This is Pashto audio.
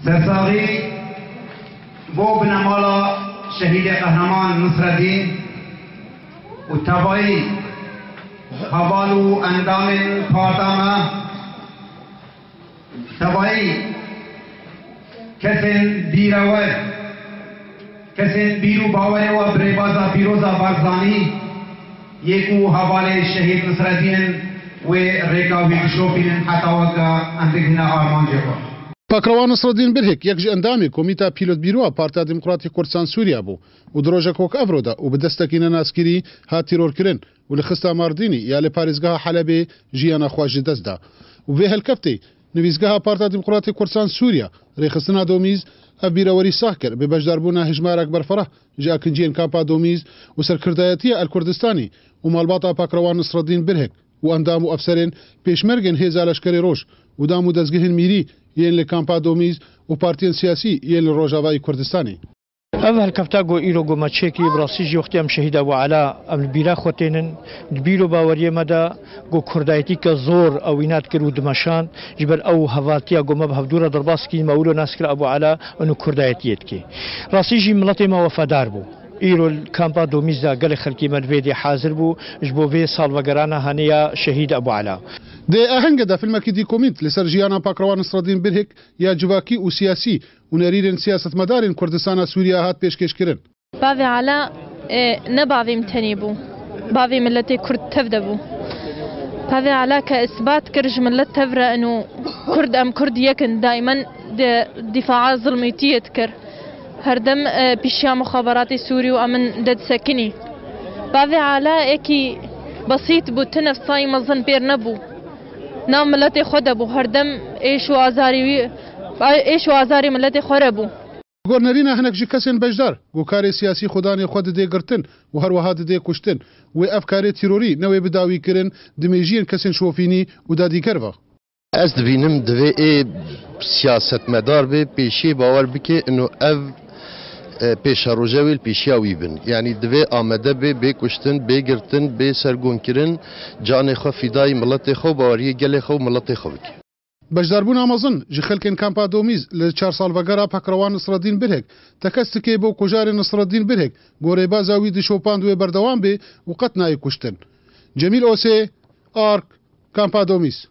سرساغی بو بنمالا شهید قهرمان نصرالدین و تبایی حوال و اندام پارتامه تبایی کسین بیروه کسین بیرو باوره و بریبازا بیروزا بارزانی یکو حوال شهید نصرالدین و ریکاوی شوپین حتی وقا اندگنا آرمان جبا پاکروان نصرالدین برهک یک اندامی کمیتا پیلوت بیرو پارتا دموکراتی کردستان سوریا بو و دروژه کوک افرودا و بدستکین ناسکری ها تیرور کرن و لخستا ماردینی یا لپارزگاه حلبه جیانا خواج دست دا و به هلکفتی نویزگاه پارتا دموکراتی کردستان سوریا ریخستنا دومیز ابیروری ساکر به بجداربونا هجمار اکبر فرح جا کنجین کامپا دومیز و سرکردایتی الکردستانی و مالباتا پاکروان نصرالدین برهک و اندام و افسرین پیشمرگن هیزا لشکر روش و دامو دزگهن میری یین لکامپا دومیز و پارتین سیاسی یین لروجاوای کردستانی اول کفتاگو ایرو گو مچکی براسیجی وقتی ام شهید ابو علا ام بیرا خوتینن دبیرو باوری مدا گو کردایتی که زور او اینات کرو دمشان جبر او هواتیا گو مبهف دورا درباس کی مولو ناسکر ابو علا انو کردایتیت کی راسیجی ملت ما وفادار بو ایرو کامپا دومیزا گل خلکی مدویدی حاضر بو جبوی سالوگرانا هنیا شهید ابو علا ده اهنگ ده فیلم کی دی کومنت لسر جیانا پاکروان نصرالدین برهک یا جواکی و سیاسی و نریرن سیاست مدارن کردستان سوریا هات پیشکش کرن باوی علا نه باوی متنی بو باوی ملت کرد تفده بو باوی علا که اثبات کرج ملت تفره انو کرد ام کرد یکن دائما دفاع ظلمیتیت کر هردم پیشیا مخابرات سوری و امن دد سکنی باوی علا اکی بسيط بو تنف صاي مزن بير نبو نام ملت خود بو هردم ايش وازاري ملت خور بو گورنرین هنک جی کسین بجدار گو کار سیاسی خودان خود دی گرتن و هر وهاد دی کشتن و افکار تروری نوې بداوی کرن دمیجین کسین شوفینی و دادی کروا از دبینم دوی سیاست مدار به پیشی باور بکه انه اف پیش روزویل پیشیاوی بن یعنی دوی آمده به کشتن به گرتن به سرگون کرن جان خو فدای ملت خو باوری گل خو ملت خو بک بجداربون آمازن جی خلکن کامپا دومیز ل 4 سال وگرا پاکروان نصرالدین برهک تکست که بو کجار نصرالدین برهک گوره بازاوی د شوپاند و بردوام به وقت نای کشتن جمیل اوسه آرک کامپا دومیز